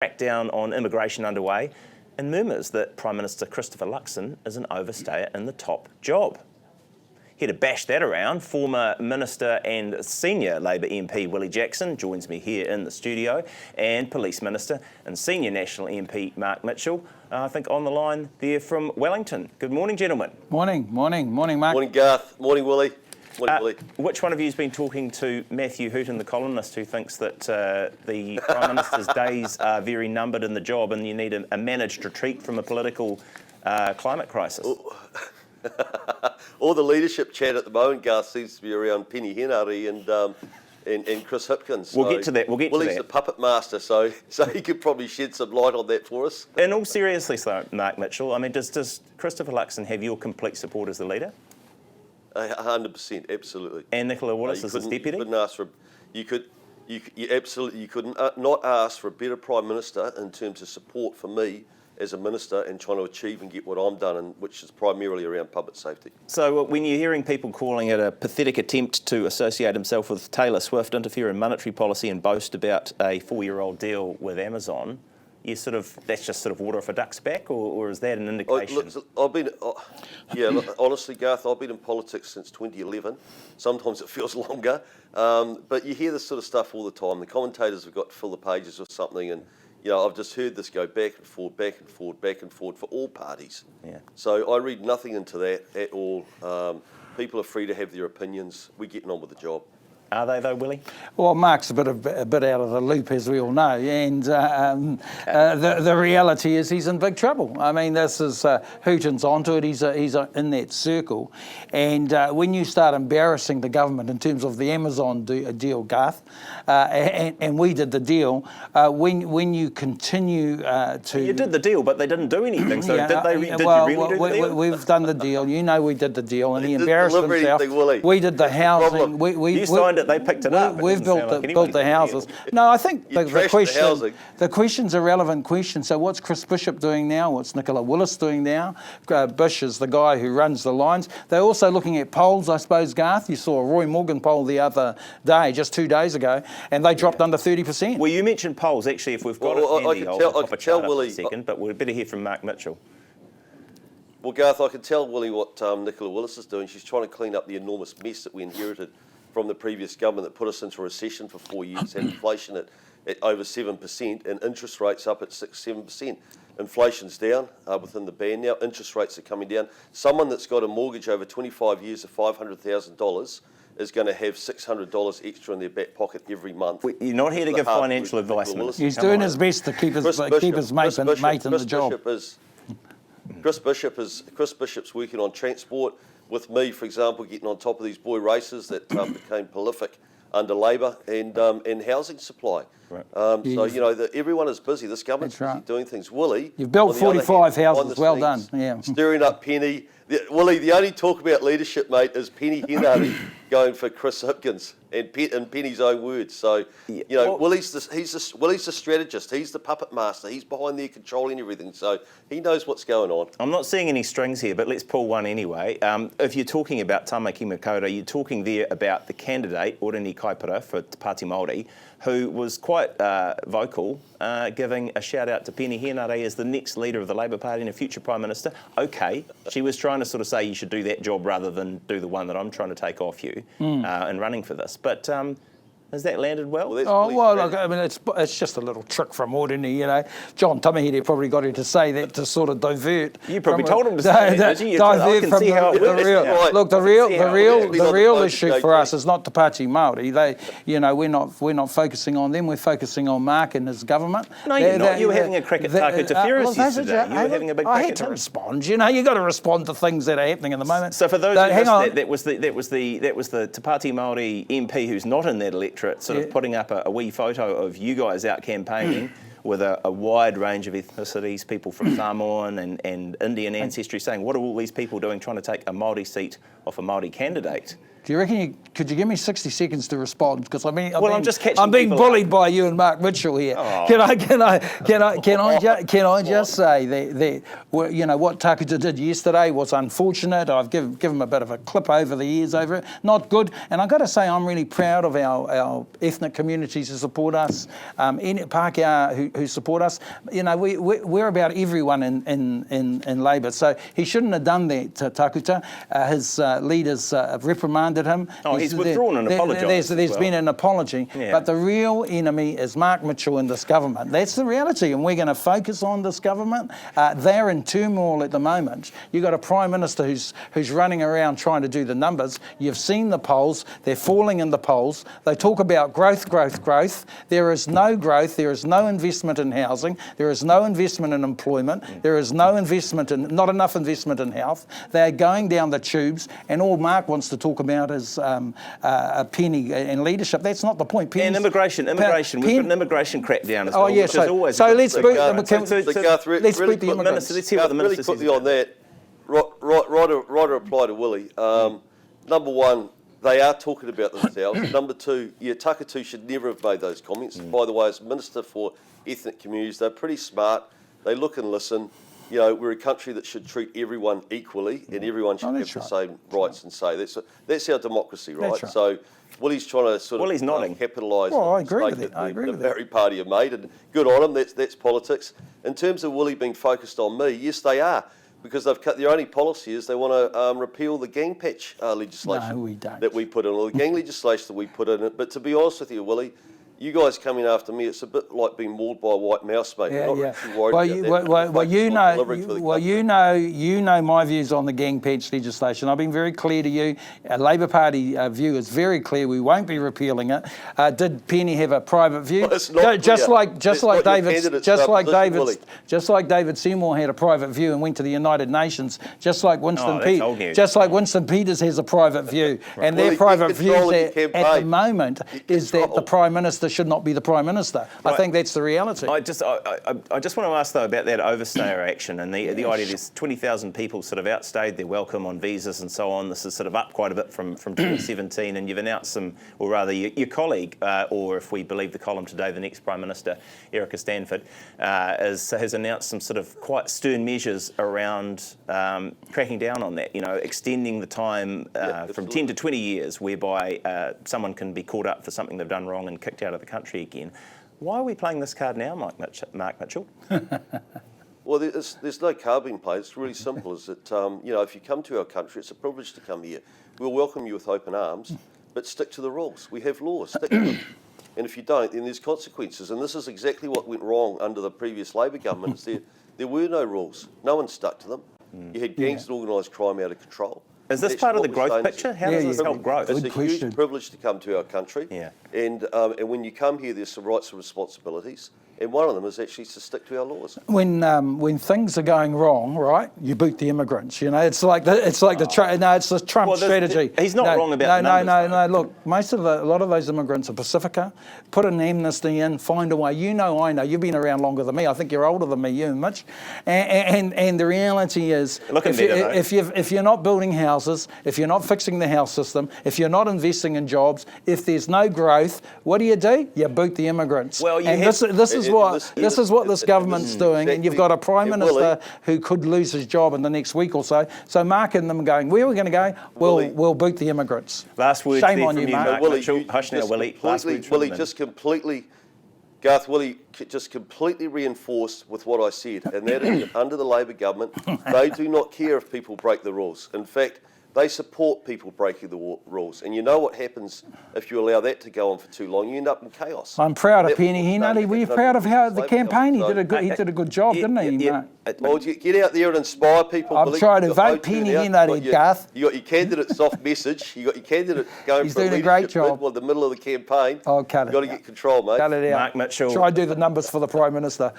Crackdown on immigration underway, and rumours that Prime Minister Christopher Luxon is an overstayer in the top job. Here to bash that around, former Minister and Senior Labor MP Willie Jackson joins me here in the studio, and Police Minister and Senior National MP Mark Mitchell, I think on the line there from Wellington. Good morning, gentlemen. Morning, Mark. Morning, Garth. Morning, Willie. Which one of you has been talking to Matthew Hooton, the columnist, who thinks that the Prime Minister's days are very numbered in the job and you need a managed retreat from a political climate crisis? All the leadership chat at the moment, Garth, seems to be around Penny Henare and Chris Hipkins. We'll get to that. Willie's the puppet master, so he could probably shed some light on that for us. In all seriousness, though, Mark Mitchell, I mean, does Christopher Luxon have your complete support as the leader? 100%, absolutely. And Nicola Willis as his deputy? You couldn't ask for. You couldn't not ask for a better Prime Minister in terms of support for me as a minister and trying to achieve and get what I'm done, and which is primarily around public safety. So when you're hearing people calling it a pathetic attempt to associate himself with Taylor Swift, interfere in monetary policy and boast about a 4-year-old deal with Amazon, that's just sort of water off a duck's back, or is that an indication? Honestly, Garth, I've been in politics since 2011. Sometimes it feels longer, but you hear this sort of stuff all the time. The commentators have got to fill the pages with something, and I've just heard this go back and forward, back and forward, back and forward for all parties. Yeah. So I read nothing into that at all. People are free to have their opinions. We're getting on with the job. Are they though, Willie? Well, Mark's a bit out of the loop, as we all know, and the reality is he's in big trouble. I mean, this is Hooton's onto it. He's in that circle, and when you start embarrassing the government in terms of the Amazon deal, Garth, and we did the deal, when you continue to... You did the deal, but they didn't do anything. So did you really do the deal? We've done the deal. We did the deal, and he embarrassed himself. We did the housing. You signed it. They picked it up. We've built the houses. No, I think the question's a relevant question. So what's Chris Bishop doing now? What's Nicola Willis doing now? Bush is the guy who runs the lines. They're also looking at polls, I suppose, Garth. You saw a Roy Morgan poll the other day, just 2 days ago, and they dropped under 30%. Well, you mentioned polls. Actually, if we've got it handy, I'll pop a chart up in a second, but we'd better hear from Mark Mitchell. Well, Garth, I can tell Willie what Nicola Willis is doing. She's trying to clean up the enormous mess that we inherited from the previous government that put us into recession for 4 years, and inflation at over 7% and interest rates up at 6-7%. Inflation's down within the band now. Interest rates are coming down. Someone that's got a mortgage over 25 years of $500,000 is going to have $600 extra in their back pocket every month. You're not here to give financial advice, Minister. He's doing his best to keep his mate in the job. Chris Bishop's working on transport with me, for example, getting on top of these boy races that became prolific under Labor, and housing supply. Right. Everyone is busy. This government's busy doing things. Willie, you've built 45 houses. Well done. Yeah. Stirring up Penny. Willie, the only talk about leadership, mate, is Penny Henare going for Chris Hipkins, and Penny's own words. So, Willie's the strategist. He's the puppet master. He's behind there controlling everything. So he knows what's going on. I'm not seeing any strings here, but let's pull one anyway. If you're talking about Tāmaki Makaurau, you're talking there about the candidate, Orani Kaipara, for Te Pāti Māori, who was quite vocal, giving a shout out to Penny Henare as the next leader of the Labour Party and a future Prime Minister. Okay, she was trying to sort of say you should do that job rather than do the one that I'm trying to take off you in running for this. But has that landed well? Look, I mean, it's just a little trick from Orani, John Tamahiri probably got him to say that to sort of divert. You probably told him to say that, didn't you? Divert from the real. Right. Look, the real issue for us is not Te Pāti Māori. We're not focusing on them. We're focusing on Mark and his government. No, you're not. You were having a crack at Tāku Te Whiri's yesterday. You were having a big crack at him. I had to respond. You got to respond to things that are happening in the moment. So for those of us, that was the Te Pāti Māori MP who's not in that electorate, sort of putting up a wee photo of you guys out campaigning with a wide range of ethnicities, people from Samoan and Indian ancestry, saying, what are all these people doing trying to take a Māori seat off a Māori candidate? Do you reckon could you give me 60 seconds to respond? Because I'm just catching I'm being people bullied up. by you and Mark Mitchell here. Oh. Can I just say that you know what Takuta did yesterday was unfortunate. I've given him a bit of a clip over the years over it. Not good. And I've got to say I'm really proud of our ethnic communities who support us, Pākehā who support us. You know, we're about everyone in Labour. So he shouldn't have done that, Takuta. His leaders have reprimanded him. Oh, he's withdrawn and apologised. There's been an apology. Yeah. But the real enemy is Mark Mitchell and this government. That's the reality. And we're going to focus on this government. They're in turmoil at the moment. You've got a Prime Minister who's running around trying to do the numbers. You've seen the polls. They're falling in the polls. They talk about growth, growth, growth. There is no growth. There is no investment in housing. There is no investment in employment. There is no investment not enough investment in health. They're going down the tubes, and all Mark wants to talk about is a penny and leadership. That's not the point. And immigration. We've got an immigration crackdown as well, yeah, which is always... So let's boot the immigrants. Let's hear what the Really minister quickly says. on that, right a reply to Willie. Number one, they are talking about themselves. Number two, Takatu should never have made those comments. By the way, as Minister for Ethnic Communities, they're pretty smart. They look and listen. You know, we're a country that should treat everyone equally, and everyone should have the same rights and say. That's our democracy, right? That's right. So Willie's trying to sort of capitalise on the mistake that the Maori Party have made, and good on them. That's politics. In terms of Willie being focused on me, yes, they are, because they've cut their only policy is they want to repeal the gang patch legislation that we put in, or the gang legislation that we put in. But to be honest with you, Willie, you guys coming after me, it's a bit like being mauled by a white mouse, mate. I'm not actually worried about that. You know my views on the gang patch legislation. I've been very clear to you. Our Labour Party view is very clear. We won't be repealing it. Did Penny have a private view? Well, it's not just like David Seymour had a private view and went to the United Nations. Just like Winston Peters has a private view, and their private view at the moment is that the Prime Minister should not be the Prime Minister. Right. I think that's the reality. I just want to ask though about that overstayer action and the idea there's 20,000 people sort of outstayed their welcome on visas and so on. This is sort of up quite a bit from 2017, and you've announced some, or rather your colleague, or if we believe the column today, the next Prime Minister, Erica Stanford, has announced some sort of quite stern measures around cracking down on that. You know, extending the time from 10 to 20 years, whereby someone can be caught up for something they've done wrong and kicked out of the country again. Why are we playing this card now, Mark Mitchell? Well, there's no card being played. It's really simple. Is that if you come to our country, it's a privilege to come here. We'll welcome you with open arms, but stick to the rules. We have laws. Stick to them. And if you don't, then there's consequences. And this is exactly what went wrong under the previous Labor government. There were no rules. No one stuck to them. You had gangs and organised crime out of control. Is this part of the growth picture? How does this help growth? It's a huge privilege to come to our country. Yeah. And when you come here, there's some rights and responsibilities. And one of them is actually to stick to our laws. When things are going wrong, right, you boot the immigrants. You know, it's the Trump strategy. He's not wrong about the numbers. No. Look, a lot of those immigrants are Pacifica. Put an amnesty in, find a way. You know, I know. You've been around longer than me. I think you're older than me, you and Mitch. And the reality is, if you're not building houses, if you're not fixing the house system, if you're not investing in jobs, if there's no growth, what do? You boot the immigrants. Well, this is what this government's doing, exactly. And you've got a Prime Minister who could lose his job in the next week or so. So Mark and them going, where are we going to go? We'll boot the immigrants. Last word. Shame on you, Mark. Willie, hush now, Willie. Willie just completely reinforced with what I said, and that is under the Labor government, they do not care if people break the rules. In fact, they support people breaking the rules. And you know what happens if you allow that to go on for too long? You end up in chaos. I'm proud of Penny Henry. Were you proud of how the campaign? He did a good job, didn't he? Well, get out there and inspire people. I'm trying to vote Penny Henry, Garth. You got your candidate soft message. You got your candidate going He's for doing a great job. In the middle of the campaign. Oh, cut it. You've got to get control, mate. Cut it out. Mark Mitchell. Try to do the numbers for the Prime Minister.